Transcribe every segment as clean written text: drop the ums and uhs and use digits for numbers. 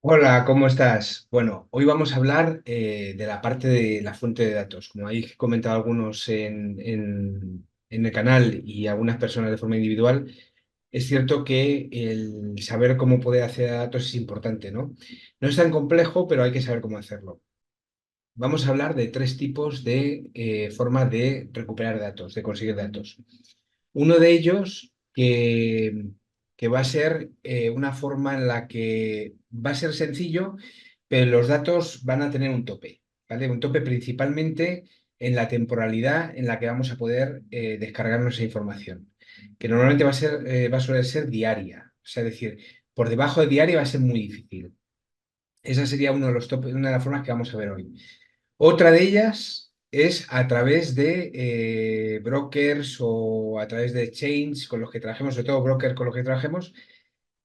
Hola, ¿cómo estás? Bueno, hoy vamos a hablar de la parte de la fuente de datos. Como habéis comentado algunos en el canal y algunas personas de forma individual, es cierto que el saber cómo poder acceder a datos es importante, ¿no? No es tan complejo, pero hay que saber cómo hacerlo. Vamos a hablar de tres tipos de forma de recuperar datos, de conseguir datos. Uno de ellos que va a ser una forma en la que va a ser sencillo, pero los datos van a tener un tope, ¿vale? Un tope principalmente en la temporalidad en la que vamos a poder descargarnos esa información, que normalmente va a suele ser diaria, o sea, es decir, por debajo de diaria va a ser muy difícil. Esa sería uno de los topes, una de las formas que vamos a ver hoy. Otra de ellas es a través de brokers o a través de chains con los que trabajemos, sobre todo brokers con los que trabajemos,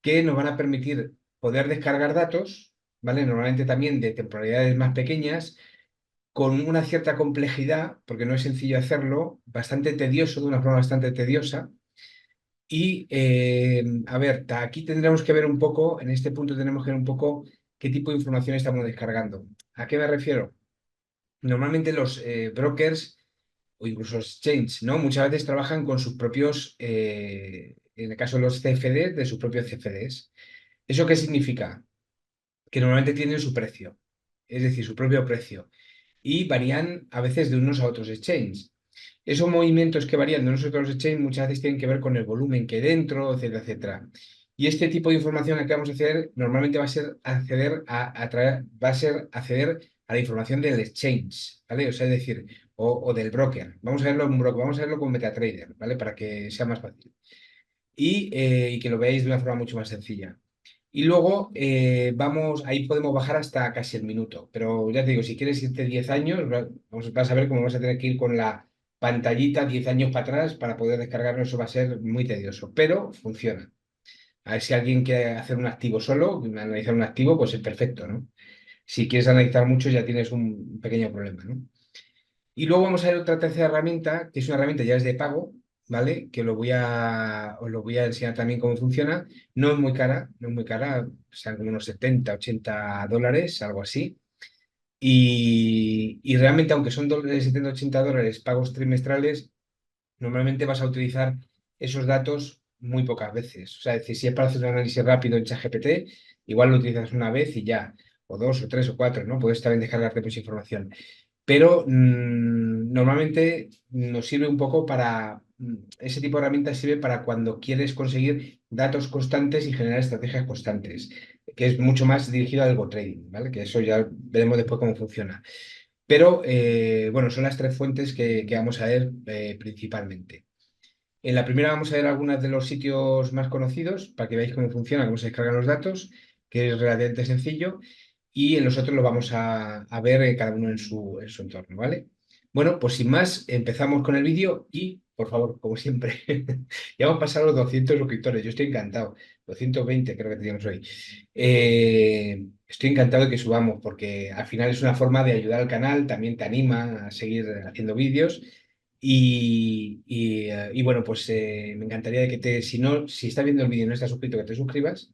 que nos van a permitir poder descargar datos, ¿vale? Normalmente también de temporalidades más pequeñas, con una cierta complejidad, porque no es sencillo hacerlo, bastante tedioso, de una forma bastante tediosa. Y, a ver, aquí tendremos que ver un poco, en este punto tenemos que ver un poco qué tipo de información estamos descargando. ¿A qué me refiero? Normalmente los brokers o incluso los exchange, ¿no? Muchas veces trabajan con sus propios, en el caso de los CFD, de sus propios CFDs. ¿Eso qué significa? Que normalmente tienen su precio, es decir, su propio precio, y varían a veces de unos a otros exchanges. Esos movimientos que varían de unos a otros exchanges muchas veces tienen que ver con el volumen que hay dentro, etcétera, etcétera. Y este tipo de información a que vamos a acceder normalmente va a ser acceder va a ser acceder a la información del exchange, ¿vale? O sea, es decir, o del broker. Vamos a verlo en un broker, vamos a verlo con MetaTrader, ¿vale? Para que sea más fácil. Y que lo veáis de una forma mucho más sencilla. Y luego ahí podemos bajar hasta casi el minuto. Pero ya te digo, si quieres irte 10 años, vas a ver cómo vas a tener que ir con la pantallita 10 años para atrás para poder descargarlo. Eso va a ser muy tedioso, pero funciona. A ver si alguien quiere hacer un activo solo, analizar un activo, pues es perfecto, ¿no? Si quieres analizar mucho, ya tienes un pequeño problema, ¿no? Y luego vamos a ver otra tercera herramienta, que es una herramienta ya es de pago, ¿vale? Que os lo voy a enseñar también cómo funciona. No es muy cara, no es muy cara, sean como unos 70, $80, algo así. Y realmente, aunque son dólares, 70, $80, pagos trimestrales, normalmente vas a utilizar esos datos muy pocas veces. O sea, es decir, si es para hacer un análisis rápido en ChatGPT, igual lo utilizas una vez y ya, o dos, o tres, o cuatro, ¿no? Puedes también descargarte pues información, pero normalmente nos sirve un poco ese tipo de herramientas sirve para cuando quieres conseguir datos constantes y generar estrategias constantes, que es mucho más dirigido al algo trading, ¿vale? Que eso ya veremos después cómo funciona. Pero bueno, son las tres fuentes que vamos a ver principalmente. En la primera vamos a ver algunos de los sitios más conocidos para que veáis cómo funciona, cómo se descargan los datos, que es relativamente sencillo, y en los otros lo vamos a ver cada uno en su entorno, ¿vale? Bueno, pues sin más, empezamos con el vídeo y, por favor, como siempre, ya hemos pasado los 200 suscriptores, yo estoy encantado, 220 creo que teníamos hoy. Estoy encantado de que subamos porque al final es una forma de ayudar al canal, también te anima a seguir haciendo vídeos y bueno, pues me encantaría de que si estás viendo el vídeo y no estás suscrito, que te suscribas.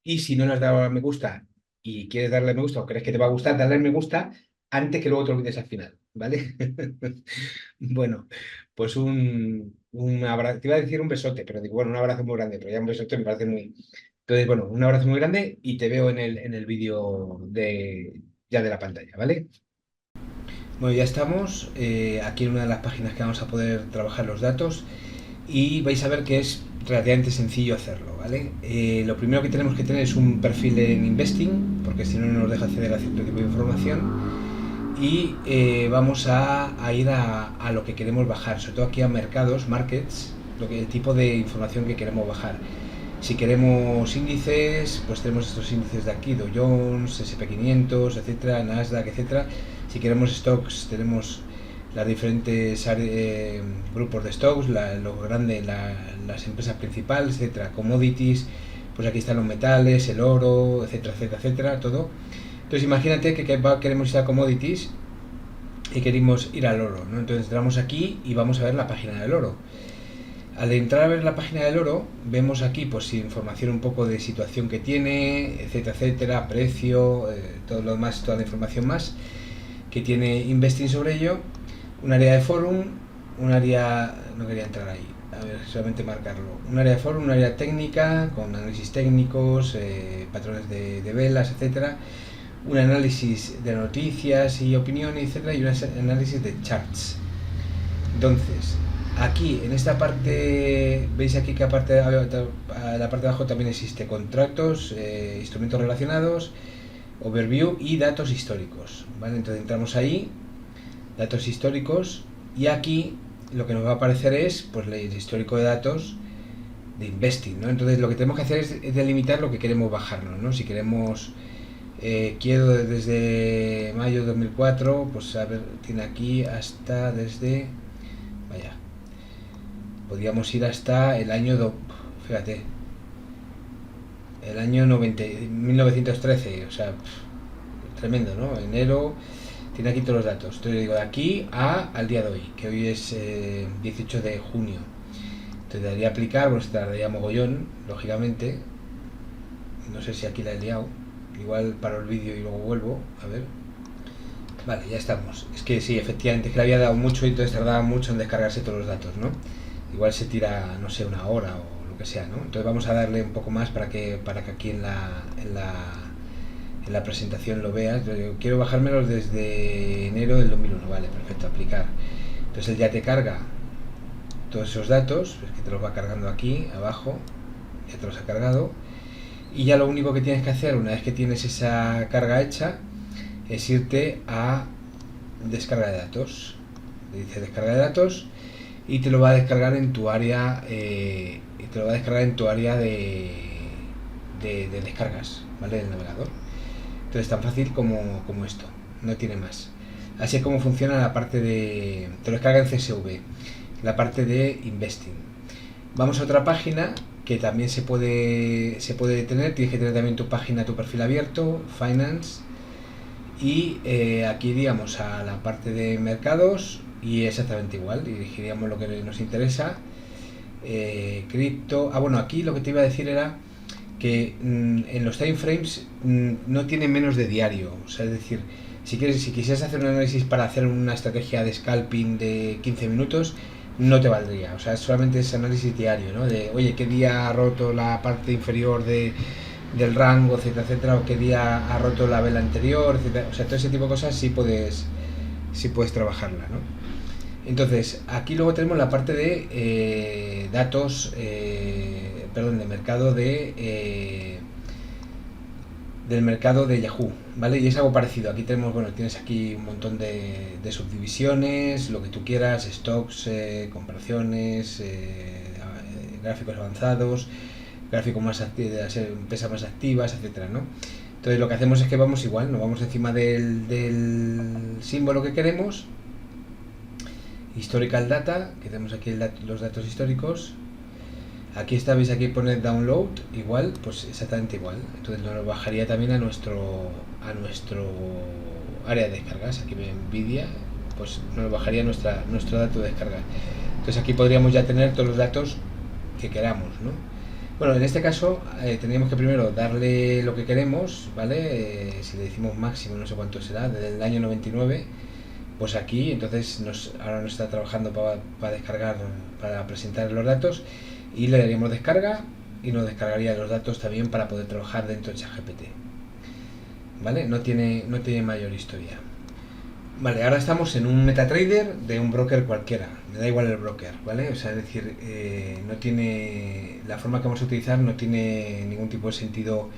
Y si no le has dado a me gusta y quieres darle a me gusta o crees que te va a gustar, dale a me gusta antes que luego te olvides al final, ¿vale? Bueno, pues un abrazo, te iba a decir un besote, pero digo, bueno, un abrazo muy grande, pero ya un besote me parece muy... Entonces, bueno, un abrazo muy grande y te veo en el vídeo ya de la pantalla, ¿vale? Bueno, ya estamos aquí en una de las páginas que vamos a poder trabajar los datos y vais a ver que es relativamente sencillo hacerlo, ¿vale? Lo primero que tenemos que tener es un perfil en Investing, porque si no, no nos deja acceder a cierto tipo de información. Y vamos a ir a lo que queremos bajar, sobre todo aquí a mercados, markets, el tipo de información que queremos bajar. Si queremos índices, pues tenemos estos índices de aquí, Dow Jones, S&P 500, etcétera, Nasdaq, etcétera. Si queremos stocks, tenemos las diferentes grupos de stocks, los grandes, las empresas principales, etcétera, commodities, pues aquí están los metales, el oro, etcétera, etcétera, etcétera, todo. Entonces imagínate que queremos ir a commodities y queremos ir al oro, ¿no? Entonces entramos aquí y vamos a ver la página del oro. Al entrar a ver la página del oro, vemos aquí pues información un poco de situación que tiene, etcétera, etcétera, precio, todo lo demás, toda la información más que tiene Investing sobre ello, un área de forum, un área, no quería entrar ahí, a ver, solamente marcarlo, un área de forum, un área técnica con análisis técnicos, patrones de velas, etcétera, un análisis de noticias y opiniones, etcétera, y un análisis de charts. Entonces, aquí en esta parte, veis aquí que aparte a la parte de abajo también existe contratos, instrumentos relacionados, overview y datos históricos, ¿vale? Entonces entramos ahí, datos históricos, y aquí lo que nos va a aparecer es pues el histórico de datos de Investing, ¿no? Entonces lo que tenemos que hacer es delimitar lo que queremos bajarnos, ¿no? Si queremos quiero desde mayo de 2004, pues a ver, tiene aquí hasta desde, vaya, podríamos ir hasta el año, fíjate, el año 1913, o sea, tremendo, ¿no? Enero, tiene aquí todos los datos. Entonces digo, de aquí al día de hoy, que hoy es 18 de junio. Entonces daría aplicar, pues tardaría mogollón, lógicamente. No sé si aquí la he liado. Igual paro el vídeo y luego vuelvo, a ver. Vale, ya estamos. Es que sí, efectivamente, es que le había dado mucho y entonces tardaba mucho en descargarse todos los datos, ¿no? Igual se tira, no sé, una hora o lo que sea, ¿no? Entonces vamos a darle un poco más para que aquí en la presentación lo veas. Yo quiero bajármelos desde enero del 2001, vale, perfecto, aplicar. Entonces él ya te carga todos esos datos, es que te los va cargando aquí abajo, ya te los ha cargado, y ya lo único que tienes que hacer una vez que tienes esa carga hecha es irte a descarga de datos. Le dice descarga de datos y te lo va a descargar en tu área de descargas, ¿vale? Del navegador. Entonces tan fácil como esto, no tiene más. Así es como funciona la parte de, te lo descarga en CSV, la parte de Investing. Vamos a otra página que también se puede tener, tienes que tener también tu página, tu perfil abierto, Finance, y aquí iríamos a la parte de mercados y exactamente igual, dirigiríamos lo que nos interesa, cripto, bueno, aquí lo que te iba a decir era que en los time frames no tiene menos de diario, o sea, es decir, si quisieras hacer un análisis para hacer una estrategia de scalping de 15 minutos, no te valdría, o sea, solamente es análisis diario, ¿no? De, oye, ¿qué día ha roto la parte inferior del rango, etcétera, etcétera, o qué día ha roto la vela anterior, etcétera? O sea, todo ese tipo de cosas sí puedes trabajarla, ¿no? Entonces, aquí luego tenemos la parte de datos, perdón, de mercado del mercado de Yahoo, ¿vale? Y es algo parecido. Aquí tenemos, bueno, tienes aquí un montón de subdivisiones, lo que tú quieras, stocks, comparaciones, gráficos avanzados, gráficos más activos, empresas más activas, etcétera, ¿no? Entonces lo que hacemos es que vamos igual, nos vamos encima del símbolo que queremos, historical data, que tenemos aquí los datos históricos. Aquí está, veis, aquí pone download, igual, pues exactamente igual. Entonces nos bajaría también a nuestro área de descargas. Aquí me Nvidia, pues nos bajaría nuestro dato de descarga. Entonces aquí podríamos ya tener todos los datos que queramos, ¿no? Bueno, en este caso tendríamos que primero darle lo que queremos, ¿vale? Si le decimos máximo, no sé cuánto será, desde el año 99, pues aquí, entonces ahora nos está trabajando para descargar, para presentar los datos, y le daríamos descarga y nos descargaría los datos también para poder trabajar dentro de ChatGPT, ¿vale? No tiene mayor historia. Vale, ahora estamos en un MetaTrader de un broker cualquiera, me da igual el broker, ¿vale? O sea, es decir, no tiene, la forma que vamos a utilizar no tiene ningún tipo de sentido,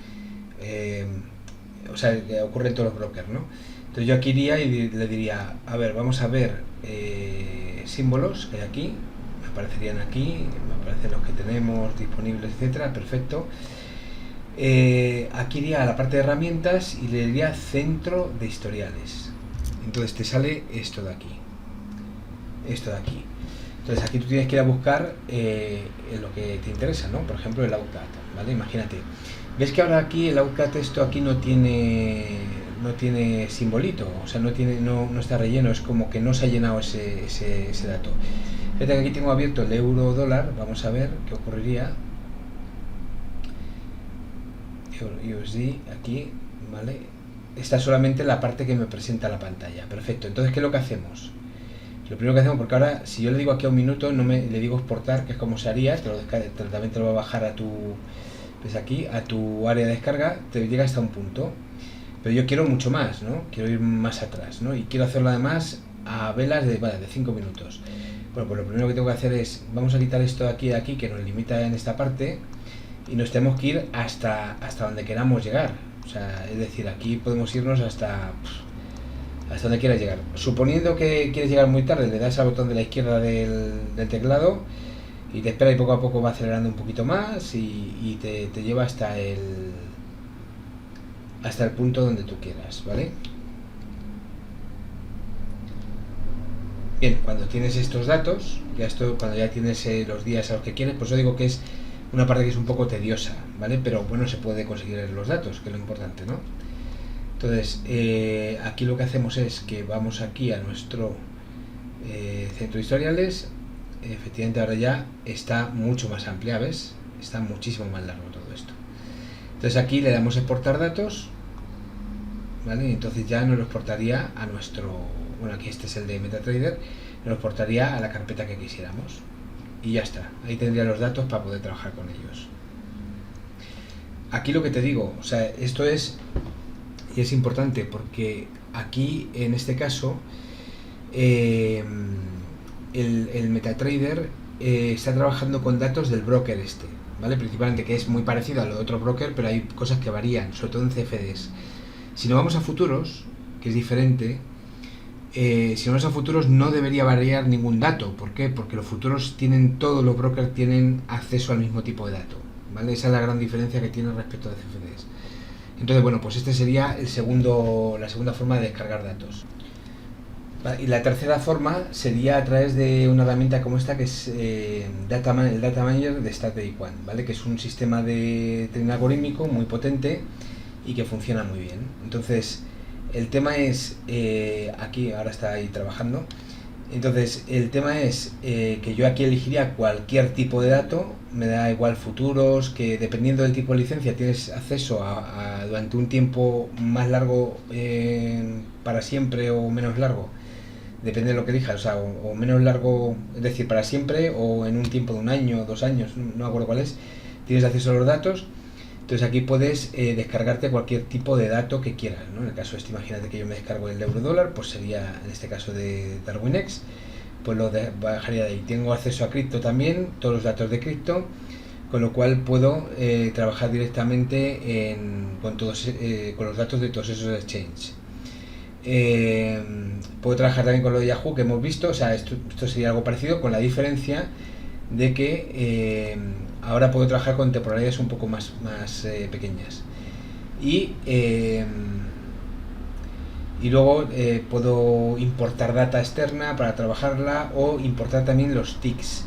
o sea, ocurre en todos los brokers, ¿no? Entonces yo aquí iría y le diría, a ver, vamos a ver símbolos que hay aquí, me aparecerían aquí, me aparecen los que tenemos disponibles, etcétera, perfecto. Aquí iría a la parte de herramientas y le diría centro de historiales. Entonces te sale esto de aquí. Entonces aquí tú tienes que ir a buscar lo que te interesa, ¿no? Por ejemplo, el outcat, ¿vale? Imagínate. ¿Ves que ahora aquí el outcat, esto aquí no tiene simbolito? O sea, no está relleno, es como que no se ha llenado ese dato. Fíjate que aquí tengo abierto el euro dólar, vamos a ver qué ocurriría. Euro USD, aquí, ¿vale? Está solamente la parte que me presenta la pantalla. Perfecto, entonces, ¿qué es lo que hacemos? Lo primero que hacemos, porque ahora, si yo le digo aquí a un minuto, no me le digo exportar, que es como se haría, también te lo va a bajar a tu, pues aquí, a tu área de descarga, te llega hasta un punto. Pero yo quiero mucho más, ¿no? Quiero ir más atrás, ¿no? Y quiero hacerlo además a velas de, vale, de 5 minutos. Bueno, pues lo primero que tengo que hacer es, vamos a quitar esto de aquí, que nos limita en esta parte, y nos tenemos que ir hasta donde queramos llegar. O sea, es decir, aquí podemos irnos hasta donde quieras llegar. Suponiendo que quieres llegar muy tarde, le das al botón de la izquierda del teclado y te espera y poco a poco va acelerando un poquito más y te lleva hasta el punto donde tú quieras, ¿vale? Bien, cuando tienes estos datos, cuando ya tienes los días a los que quieres, pues yo digo que es una parte que es un poco tediosa, ¿vale? Pero bueno, se puede conseguir los datos, que es lo importante, ¿no? Entonces, aquí lo que hacemos es que vamos aquí a nuestro centro de historiales. Efectivamente ahora ya está mucho más amplia, ¿ves? Está muchísimo más largo todo esto. Entonces aquí le damos exportar datos, ¿vale? Y entonces ya nos lo exportaría a nuestro, bueno, aquí este es el de MetaTrader, nos lo exportaría a la carpeta que quisiéramos. Y ya está, ahí tendría los datos para poder trabajar con ellos. Aquí lo que te digo, o sea, esto es, y es importante porque aquí en este caso el MetaTrader está trabajando con datos del broker este, ¿vale? Principalmente, que es muy parecido a lo de otro broker, pero hay cosas que varían, sobre todo en CFDs. Si nos vamos a futuros, que es diferente, si nos vamos a futuros no debería variar ningún dato. ¿Por qué? Porque los futuros todos los brokers tienen acceso al mismo tipo de dato, ¿vale? Esa es la gran diferencia que tiene respecto a CFDs. Entonces, bueno, pues este sería la segunda forma de descargar datos. Y la tercera forma sería a través de una herramienta como esta, que es el Data Manager de Strategic One, ¿vale? Que es un sistema de trading algorítmico muy potente y que funciona muy bien. Entonces, el tema es, aquí ahora está ahí trabajando, entonces el tema es que yo aquí elegiría cualquier tipo de dato, me da igual futuros, que dependiendo del tipo de licencia tienes acceso durante un tiempo más largo, para siempre, o menos largo, depende de lo que elijas, o sea, o menos largo, es decir, para siempre, o en un tiempo de un año, 2 años, no me acuerdo cuál es, tienes acceso a los datos. Entonces aquí puedes descargarte cualquier tipo de dato que quieras, ¿no? En el caso este, imagínate que yo me descargo el euro dólar, pues sería en este caso de DarwinX, pues lo bajaría de ahí. Tengo acceso a cripto también, todos los datos de cripto, con lo cual puedo trabajar directamente con los datos de todos esos exchanges. Puedo trabajar también con lo de Yahoo, que hemos visto, o sea, esto sería algo parecido, con la diferencia de que ahora puedo trabajar con temporalidades un poco más pequeñas. Y luego puedo importar data externa para trabajarla, o importar también los ticks.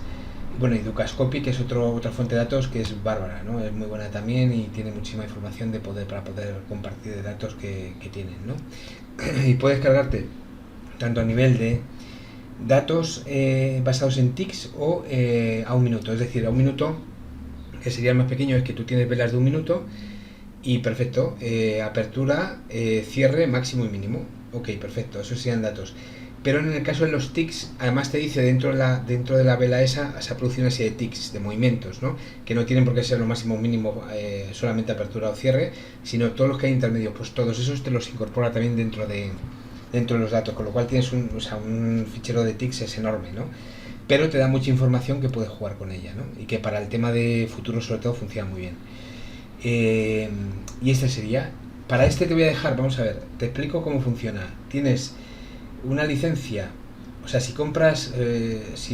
Bueno, y Dukascopy, que es otra fuente de datos que es bárbara, ¿no? Es muy buena también y tiene muchísima información para poder compartir de datos que tienen, ¿no? Y puedes cargarte tanto a nivel de datos basados en ticks o a un minuto. Es decir, a un minuto, que sería el más pequeño, es que tú tienes velas de un minuto y perfecto, apertura, cierre, máximo y mínimo. Ok, perfecto, esos serían datos. Pero en el caso de los ticks, además te dice dentro de la vela esa se ha producido una serie de ticks, de movimientos, ¿no? Que no tienen por qué ser lo máximo o mínimo, solamente apertura o cierre, sino todos los que hay intermedios, pues todos esos te los incorpora también dentro de los datos, con lo cual tienes un fichero de ticks es enorme, ¿no? Pero te da mucha información que puedes jugar con ella, ¿no? Y que para el tema de futuro sobre todo funciona muy bien. Y este sería, para este te voy a dejar, vamos a ver, te explico cómo funciona. Tienes una licencia, o sea, si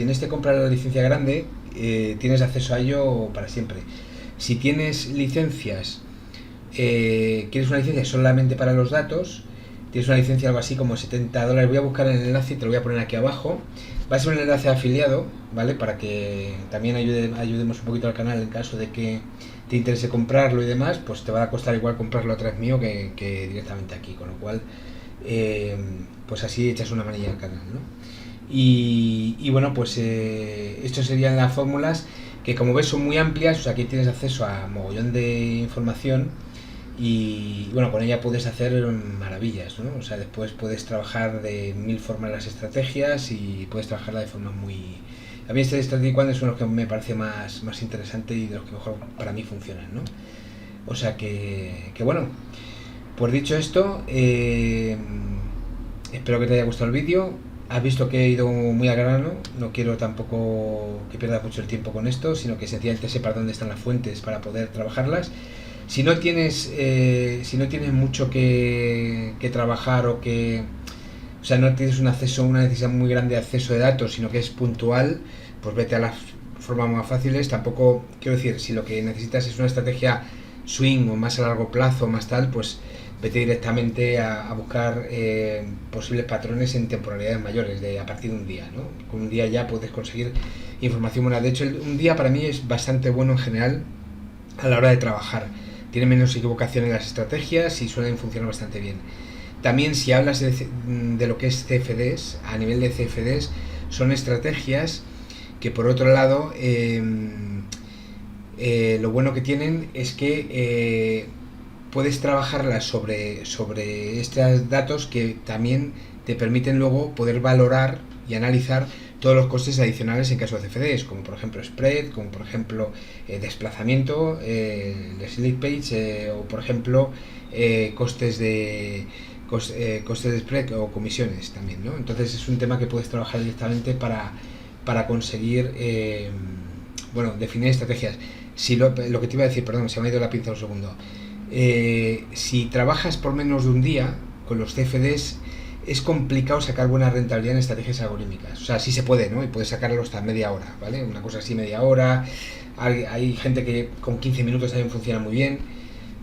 en este compras la licencia grande, tienes acceso a ello para siempre. Si tienes licencias, quieres una licencia solamente para los datos, tienes una licencia algo así como $70. Voy a buscar el enlace y te lo voy a poner aquí abajo. Va a ser un enlace afiliado, ¿vale? Para que también ayudemos un poquito al canal en caso de que te interese comprarlo y demás, pues te va a costar igual comprarlo a través mío que directamente aquí, con lo cual pues así echas una manilla al canal, ¿no? Y bueno, pues estas serían las fórmulas que, como ves, son muy amplias, o sea, aquí tienes acceso a mogollón de información y bueno, con ella puedes hacer maravillas, ¿no? O sea, después puedes trabajar de mil formas las estrategias y puedes trabajarla de forma muy... A mí este Strategy Quant es uno de los que me parece más interesante y de los que mejor para mí funcionan, ¿no? O sea que bueno, pues dicho esto, espero que te haya gustado el vídeo. Has visto que he ido muy al grano, no quiero tampoco que pierdas mucho el tiempo con esto, sino que sencillamente sepas dónde están las fuentes para poder trabajarlas. Si no tienes mucho que trabajar o sea, no tienes una necesidad muy grande de acceso de datos, sino que es puntual, pues vete a las formas más fáciles. Tampoco, quiero decir, si lo que necesitas es una estrategia swing o más a largo plazo, más tal, pues vete directamente a buscar posibles patrones en temporalidades mayores, a partir de un día, ¿no? Con un día ya puedes conseguir información buena. De hecho, un día para mí es bastante bueno en general a la hora de trabajar. Tiene menos equivocación en las estrategias y suelen funcionar bastante bien. También si hablas de lo que es CFDs, a nivel de CFDs, son estrategias que por otro lado lo bueno que tienen es que puedes trabajarlas sobre estos datos que también te permiten luego poder valorar y analizar todos los costes adicionales en caso de CFDs, como por ejemplo spread, como por ejemplo desplazamiento, el select page, o por ejemplo costes costes de spread o comisiones también, ¿no? Entonces es un tema que puedes trabajar directamente para conseguir bueno, definir estrategias. Si lo que te iba a decir, perdón, se me ha ido la pinza un segundo. Si trabajas por menos de un día con los CFDs, es complicado sacar buena rentabilidad en estrategias algorítmicas. O sea, sí se puede, ¿no? Y puedes sacarlo hasta media hora, ¿vale? Una cosa así, media hora. Hay gente que con 15 minutos también funciona muy bien,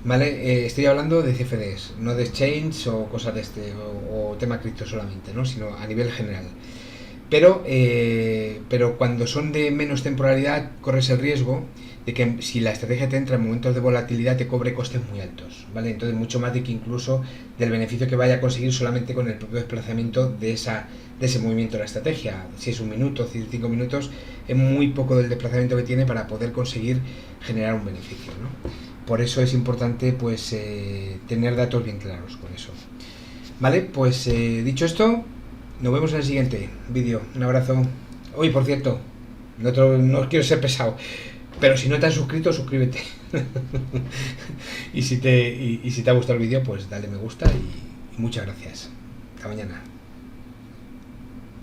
¿vale? Estoy hablando de CFDs, no de exchange o cosas de o tema cripto solamente, ¿no? Sino a nivel general. Pero cuando son de menos temporalidad corres el riesgo de que si la estrategia te entra en momentos de volatilidad te cobre costes muy altos, ¿vale? Entonces mucho más de que incluso del beneficio que vaya a conseguir solamente con el propio desplazamiento de ese movimiento de la estrategia. Si es un minuto, si es 5 minutos, es muy poco del desplazamiento que tiene para poder conseguir generar un beneficio, ¿no? Por eso es importante pues tener datos bien claros con eso. Vale, pues dicho esto, nos vemos en el siguiente vídeo. Un abrazo. Hoy, por cierto, no quiero ser pesado, pero si no te has suscrito, suscríbete. Y si te ha gustado el vídeo, pues dale me gusta y muchas gracias. Hasta mañana.